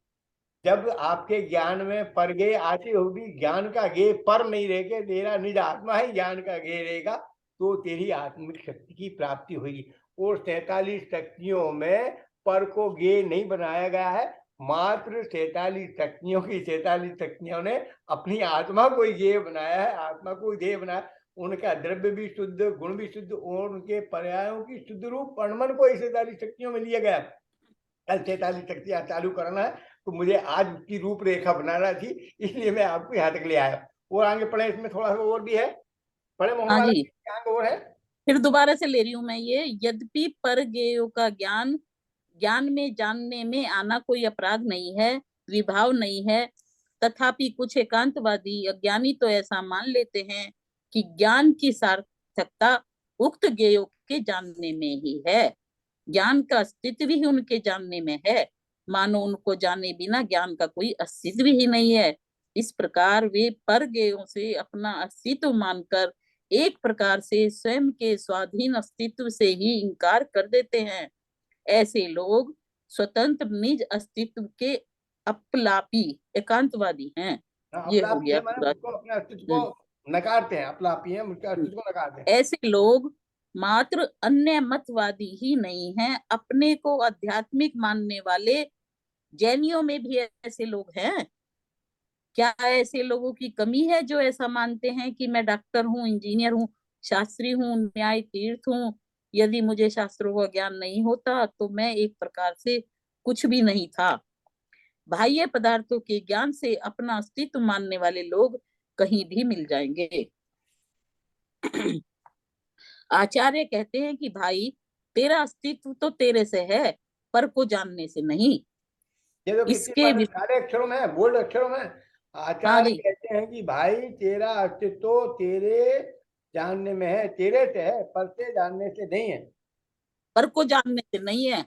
जब आपके ज्ञान में पर गे आते हुए भी ज्ञान का गे पर नहीं रहेगा, तेरा निज आत्मा ही ज्ञान का गे रहेगा, तो तेरी आत्मिक शक्ति की प्राप्ति होगी। और 43 शक्तियों में पर को गे नहीं बनाया गया है, मात्र 43 शक्तियों की 43 शक्तियों ने अपनी आत्मा को ही गे बनाया है, आत्मा को ध्येय बनाया। उनका द्रव्य भी शुद्ध, गुण भी शुद्ध, और उनके पर्यायों की शुद्ध रूप परिणमन को 43 शक्तियों में लिया गया। कल 43 शक्तियां चालू करना है, तो मुझे आज उसकी रूपरेखा बनाना थी, इसलिए मैं आपको यहाँ तक ले आया। और आगे पढ़े, इसमें थोड़ा सा और भी है, पढ़े मोहन हाँ वाला, जी, और है। फिर दोबारा से ले रही हूँ मैं ये, यद्यपि परगेयों का ज्ञान में जानने में आना कोई अपराध नहीं है, विभाव नहीं है, तथापि कुछ एकांतवादी अज्ञानी तो ऐसा मान लेते हैं कि ज्ञान की सार्थकता उक्त गेयों के जानने में ही है, ज्ञान का अस्तित्व ही उनके जानने में है, मानो उनको जाने बिना ज्ञान का कोई अस्तित्व ही नहीं है। इस प्रकार वे परज्ञेयों से अपना अस्तित्व मानकर एक प्रकार से स्वयं के स्वाधीन अस्तित्व से ही इनकार कर देते हैं। ऐसे लोग स्वतंत्र निज अस्तित्व के अपलापी एकांतवादी हैं। ये हो अपलापी गया है, माने पूरा। उसको अपने अस्तित्व को नकारते हैं, अपलापी है, उसके अस्तित्व को नकारते हैं। ऐसे लोग मात्र अन्य मतवादी ही नहीं हैं, अपने को आध्यात्मिक मानने वाले जैनियों में भी ऐसे लोग हैं। क्या ऐसे लोगों की कमी है जो ऐसा मानते हैं कि मैं डॉक्टर हूँ, इंजीनियर हूँ, शास्त्री हूँ, न्याय तीर्थ हूँ, यदि मुझे शास्त्रों का ज्ञान नहीं होता तो मैं एक प्रकार से कुछ भी नहीं था। बाह्य पदार्थों के ज्ञान से अपना अस्तित्व मानने वाले लोग कहीं भी मिल जाएंगे। आचार्य कहते हैं कि भाई तेरा अस्तित्व तो तेरे से है, पर को जानने से नहीं। ये तो कितनी इसके बात सारे अक्षरों में है, बोल्ड अक्षरों में। हाँ आचार्य जी, कहते हैं कि भाई तेरा अस्तित्व तेरे जानने में है, तेरे से है, पर से जानने से नहीं है। पर को जानने से नहीं है।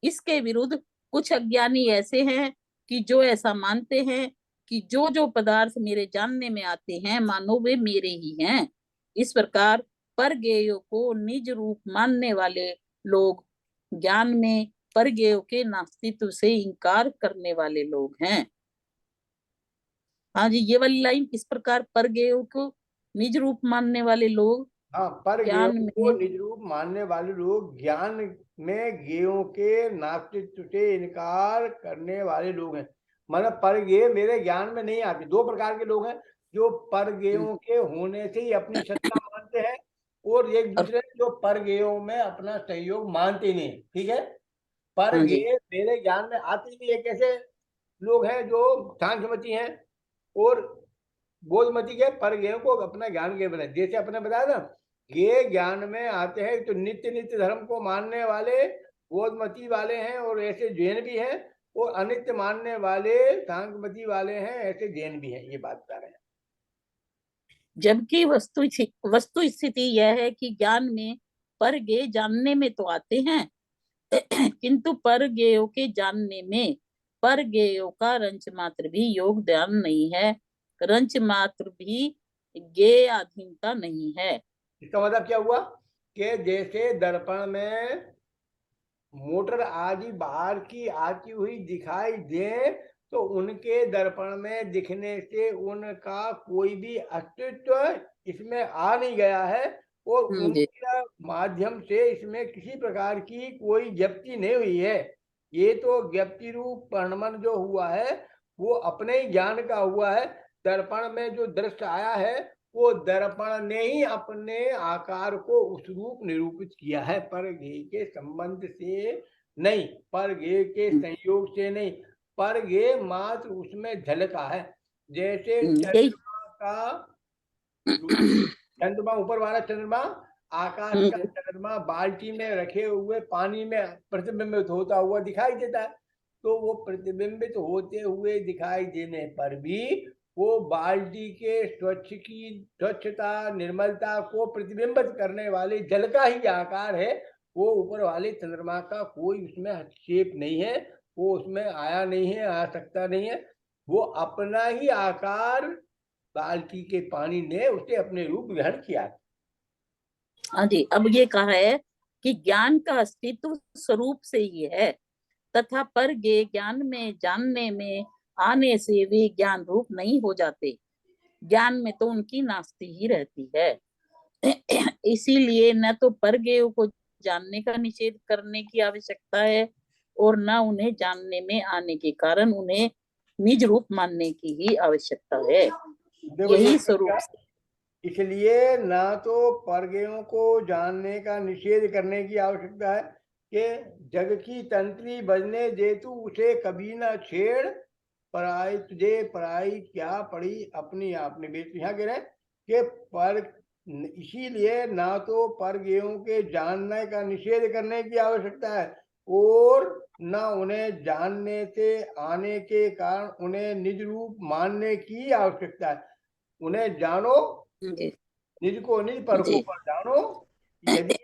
इसके विरुद्ध कुछ अज्ञानी ऐसे हैं कि जो ऐसा मानते हैं कि जो जो पदार्थ मेरे जानने में आते हैं मानो वे मेरे ही हैं। इस प्रकार परज्ञेयों को निज रूप मानने वाले लोग ज्ञान में परज्ञेयों के नास्तित्व से इंकार करने वाले लोग हैं। हाँ जी, ये वाली लाइन इस प्रकार परज्ञेयों को निज रूप मानने वाले लोग हाँ, पर गेयों ज्ञान को में निज रूप मानने वाले लोग ज्ञान में गेयों के नास्तित्व से इनकार करने वाले लोग हैं। मतलब पर गेय मेरे ज्ञान में नहीं आते। दो प्रकार के लोग हैं, जो पर गेयों के होने से ही अपनी सत्ता मानते हैं, और एक और दूसरे जो पर गेयों में अपना सहयोग मानते नहीं। ठीक है, पर हाँ जी, गेय मेरे ज्ञान में आते नहीं। एक ऐसे लोग हैं जो सांख्यमती हैं और बोधमती के पर गेयों को अपना ज्ञान के बनाए। जैसे अपने बताया ना, ये ज्ञान में आते हैं तो नित्य नित्य धर्म को मानने वाले बोधमती वाले हैं, और ऐसे जैन भी हैं, और अनित्य मानने वाले सांख्यमती वाले हैं, ऐसे जैन भी हैं। ये बात बता रहे हैं। जबकि वस्तु स्थिति यह है कि ज्ञान में परज्ञेय जानने में तो आते हैं, किंतु परज्ञेयों के जानने में परज्ञेयों का रंच मात्र भी योगदान नहीं है, रंच मात्र भी ज्ञेय अधीनता नहीं है। इसका मतलब क्या हुआ कि जैसे दर्पण में मोटर आदि बाहर की आती हुई दिखाई दे, तो उनके दर्पण में दिखने से उनका कोई भी अस्तित्व इसमें आ नहीं गया है, और जी, उनके माध्यम से इसमें किसी प्रकार की कोई ज्ञप्ति नहीं हुई है। ये तो ज्ञप्ति रूप परिणमन जो हुआ है, वो अपने ही ज्ञान का हुआ है। दर्पण में जो दृश्य आया है, वो दर्पण ने ही अपने आकार को उस रूप निरूपित किया है, पर गेय के संबंध से नहीं, पर गेय के संयोग से नहीं, पर गेय मात्र उसमें झलका है। जैसे यही चंद्रमा का, चंद्रमा ऊपर वाला चंद्रमा, आकाश का चंद्रमा बाल्टी में रखे हुए पानी में प्रतिबिंबित होता हुआ दिखाई देता है। तो वो प्रतिबिंबित होते हुए दिखाई देने पर भी वो बाल्टी के स्वच्छता निर्मलता को प्रतिबिंबित करने वाले जल का ही आकार है। वो ऊपर वाले चंद्रमा का कोई उसमें हस्तक्षेप नहीं है, वो उसमें आया नहीं है, आ सकता नहीं है। वो अपना ही आकार बाल्टी के पानी ने उसे अपने रूप ग्रहण किया। हाँ जी, अब ये कहा है कि ज्ञान का अस्तित्व स्वरूप से ही है, तथा परज्ञेय ज्ञान में जानने में आने से वे ज्ञान रूप नहीं हो जाते। ज्ञान में तो उनकी नास्ती ही रहती है। इसीलिए न तो परज्ञेयों को जानने का निषेध करने की आवश्यकता है, और न उन्हें जानने में आने के कारण उन्हें निज रूप मानने की ही आवश्यकता है। देखो ये यही स्पष्ट स्वरूप है। इसलिए ना तो परज्ञों को जानने का निषेध करने की आवश्यकता है कि जग की तंत्री बजने दे तू उसे कभी ना छेड़, पराई तुझे पराई क्या पड़ी अपनी आपने बेच। यहाँ कह रहे हैं कि पर, इसीलिए ना तो परज्ञों के जानने का निषेध करने की आवश्यकता है, और न उन्हें जानने से आने के कारण उन्हें निज रूप मानने की आवश्यकता है। उन्हें जानो, जी, निज को निज, पर को जी, पर जानो। यदि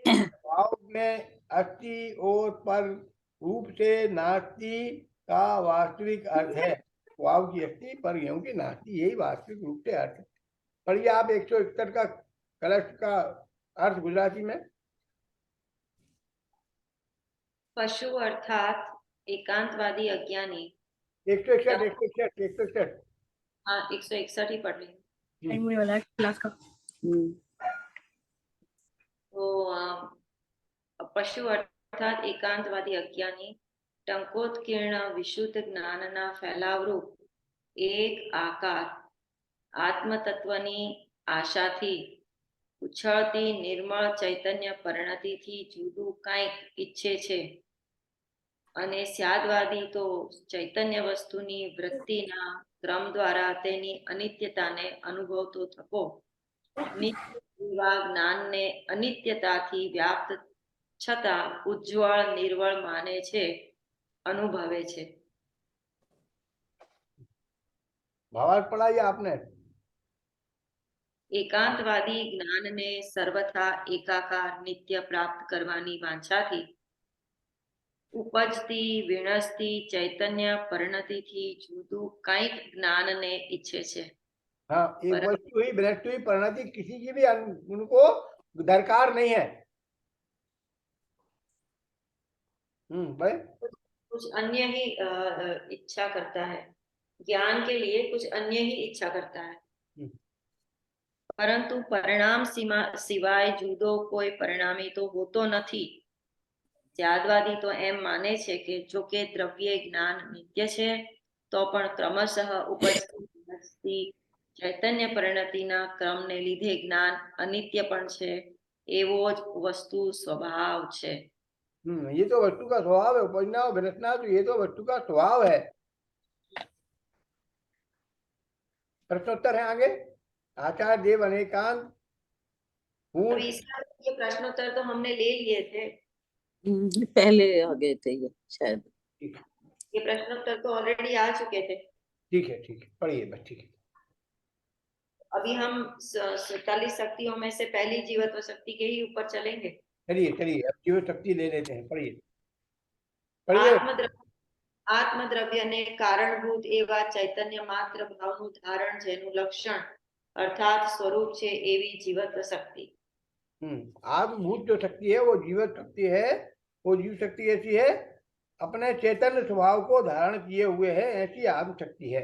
भाव में अस्थि और पर रूप से नास्ति का वास्तविक अर्थ है। वाव की अस्थि पर गेहूं की नास्ति, यही वास्तविक रूप से अर्थ है। पढ़िए आप 161 का कलश का अर्थ गुजराती में। पशु अर्थात एकांतवादी अज्ञानी। 161 161 161। हाँ 161 ही पढ़ रही हूँ। जी। वाला क्लास का तो पशु अर्थात एकांतवादी अज्ञानी ટંકોત્કીર્ણ વિશુદ્ધ જ્ઞાનના ફેલાવરૂપ એક આકાર આત્મતત્વની આશાથી ઉછળતી નિર્મળ ચૈતન્ય પરિણતિથી જુદું કાંઈક ઈચ્છે છે અને સ્યાદવાદી તો ચૈતન્ય વસ્તુની વૃત્તિના ક્રમ દ્વારા તેની અનિત્યતાને અનુભવતો થકો નિત્ય જ્ઞાનને અનિત્યતાથી વ્યાપ્ત છતાં ઉજ્જવળ નિર્વળ માને છે, अनुभवे छे। भावार्थ पढ़ाइए आपने। एकांतवादी ज्ञान ने सर्वथा एकाकार नित्य प्राप्त करवानी वांछाथी उपजती विणसती चैतन्य परिणति थी जुदू कांईक ज्ञान ने इच्छे छे। हाँ, एक वस्तु ही वृत्ति परिणति किसी की भी उनको दरकार नहीं है। भाई कुछ अन्य ही इच्छा करता है, ज्ञान के लिए कुछ अन्य ही इच्छा करता है, परंतु परिणाम सिवाय जुदो कोई परिणामी तो होतो नहीं। ज्ञानवादी तो एम माने छे के जो के द्रव्य ज्ञान नित्य छे तो पण क्रमशः उपजती चैतन्य परिणतिना क्रमने लीधे ज्ञान अनित्य पण छे एवो ज वस्तु स्वभाव छे। ये तो वस्तु का स्वभाव है, उपजना और विरचना, तो ये तो वस्तु का स्वभाव है। प्रश्नोत्तर है आगे। आचार्य देव अनेकांत ये प्रश्नोत्तर तो हमने ले लिए थे, पहले आ गए थे ये शायद। ये प्रश्नोत्तर तो ऑलरेडी आ चुके थे। ठीक है पढ़िए बस। ठीक है, अभी हम 47 शक्तियों में से पहली जीवत्व शक्ति के ही ऊपर चलेंगे। चलिए अब जीव शक्ति ले लेते हैं। पढ़िए। आत्मद्रव्य ने कारणभूत एवा चैतन्य मात्र भावनु धारण जेनु लक्षण अर्थात स्वरूप छे एवी जीवत्व शक्ति। आत्मभूत जो शक्ति है वो जीवत शक्ति है। वो जीव शक्ति ऐसी है अपने चैतन्य स्वभाव को धारण किए हुए है, ऐसी आत्म शक्ति है।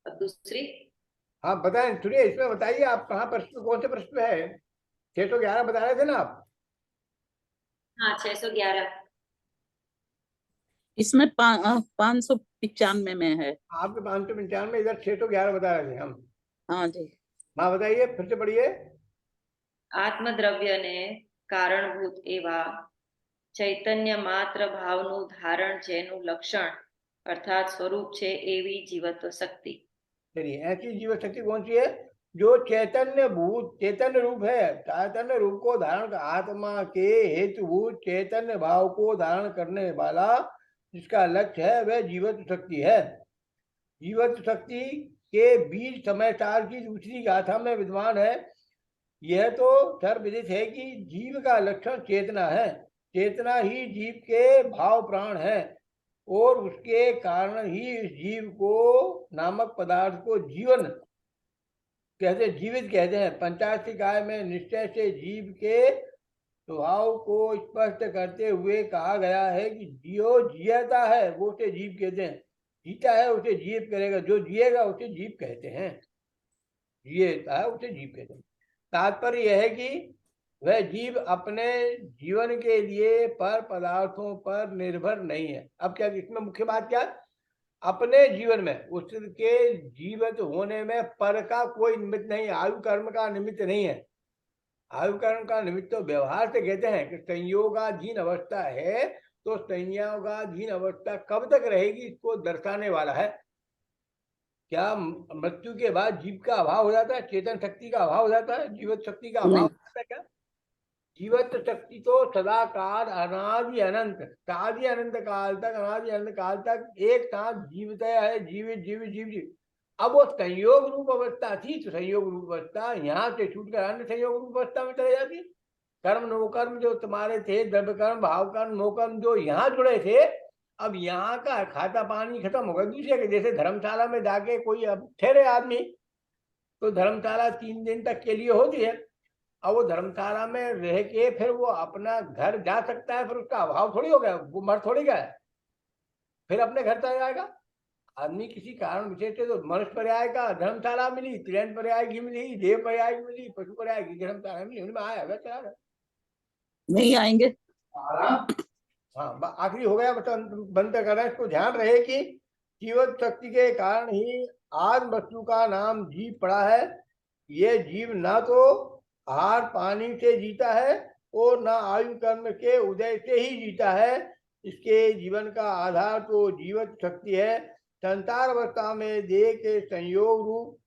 अब दूसरी। हाँ बताएं, सुनिए इसमें बताइए आप कहाँ प्रश्न, कौन से प्रश्न है? 611 बता रहे थे ना आप? हाँ 611 इसमें 595 में है। आपके 595 में, इधर 611 बता रहे थे हम। हाँ जी। हाँ बताइए, फिर से पढ़िए। आत्मद्रव्य ने कारणभूत एवा चैतन्य मात्र भावनु धारण जेनु लक्षण अर्थात स्वरूप छे एवी जीवत्व शक्ति। चलिए, ऐसी जीव शक्ति कौन सी है? जो चैतन्य भूत, चैतन्य रूप है, चैतन्य रूप को धारण, आत्मा के हेतुभूत चैतन्य भाव को धारण करने वाला जिसका लक्ष्य है वह जीवत्व शक्ति है। जीवत्व शक्ति के बीज समय सार की दूसरी गाथा में विद्वान है। यह तो सर्वविदित है कि जीव का लक्षण चेतना है, चेतना ही जीव के भाव प्राण है और उसके कारण ही इस जीव को नामक पदार्थ को जीवन कहते, जीवित कहते हैं। पंचाशिकाय में निश्चय से जीव के स्वभाव को स्पष्ट करते हुए कहा गया है कि जो जियता है वो उसे जीव कहते हैं, जीता है उसे जीव करेगा, जो जिएगा उसे जीव कहते हैं, जिएता है उसे जीव कहते हैं। तात्पर्य यह है कि वह जीव अपने जीवन के लिए पर पदार्थों पर निर्भर नहीं है। अब क्या इसमें मुख्य बात क्या है? अपने जीवन में उसके जीवित होने में पर का कोई निमित्त नहीं, आयु कर्म का निमित्त नहीं है। आयु कर्म का निमित्त तो व्यवहार से कहते हैं कि संयोगाधीन अवस्था है, तो संयोगाधीन अवस्था कब तक रहेगी इसको दर्शाने वाला है। क्या मृत्यु के बाद जीव का अभाव हो जाता है, चेतन शक्ति का अभाव हो जाता है, जीवित शक्ति का अभाव हो जाता है? क्या जीवित शक्ति तो सदा काल अनादि अनंत, आदि अनंत काल तक, अनादि अनंत काल तक एक साथ जीवता है, जीवित जीवित जीव जीव। अब वो संयोग रूप अवस्था थी, तो संयोग रूप अवस्था यहाँ से छूट कर अन्य संयोग रूप अवस्था में चले जाती। कर्म नोकर्म जो तुम्हारे थे, द्रव्य कर्म, भाव कर्म, नोकर्म जो यहाँ जुड़े थे, अब यहाँ का खाता पानी खत्म हो गया दूसरे के। जैसे धर्मशाला में जाके कोई अब ठहरे आदमी, तो धर्मशाला 3 दिन तक के लिए होती है। अब वो धर्मशाला में रह के फिर वो अपना घर जा सकता है, फिर उसका अभाव थोड़ी हो गया, वो मर थोड़ी गया है, फिर अपने घर चला जाएगा। आदमी किसी कारण विशेष से, तो मनुष्य पर्याय का धर्मशाला मिली, त्रियन पर्याय की मिली, देव पर्याय की मिली, पशु पर्याय की धर्मशाला मिली, उनमें आया हुआ चला गया। नहीं आएंगे। हाँ, आखिरी हो गया, बंद कर रहे हैं। इसको ध्यान रहे कि जीवन शक्ति के कारण ही आज वस्तु का नाम जीव पड़ा है। ये जीव ना तो आहार पानी से जीता है और ना आयु कर्म के उदय से ही जीता है। इसके जीवन का आधार तो जीवन शक्ति है। संसार अवस्था में देह के संयोग रूप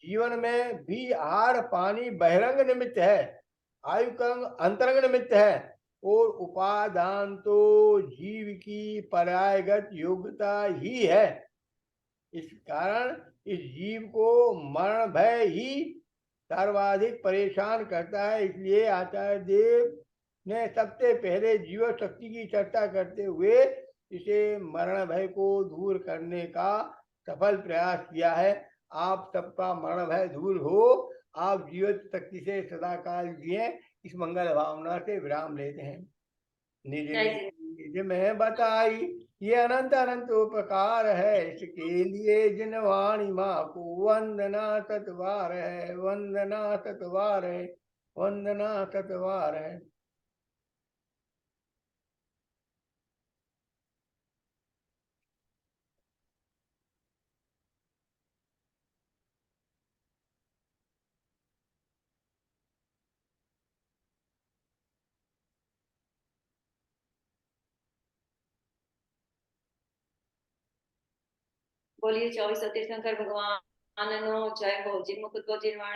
जीवन में भी आहार पानी बहिरंग निमित्त है, आयु कर्म अंतरंग निमित्त है, और उपादान तो जीव की पर्यायगत योग्यता ही है। इस कारण इस जीव को मरण भय ही सर्वाधिक परेशान करता है। इसलिए आचार्य देव ने सबसे पहले जीव शक्ति की चर्चा करते हुए इसे मरण भय को दूर करने का सफल प्रयास किया है। आप सबका मरण भय दूर हो, आप जीवित शक्ति से सदाकाल जिए, इस मंगल भावना से विराम लेते हैं। निज निज में बताई ये अनंत अनंत उपकार है, इसके लिए जिन वाणी माँ को वंदना सतवार है, वंदना सतवार है, वंदना सतवार है। बोलिए 24 तीर्थंकर भगवान नो जय हो। जिन मुकुट को जिन वाणी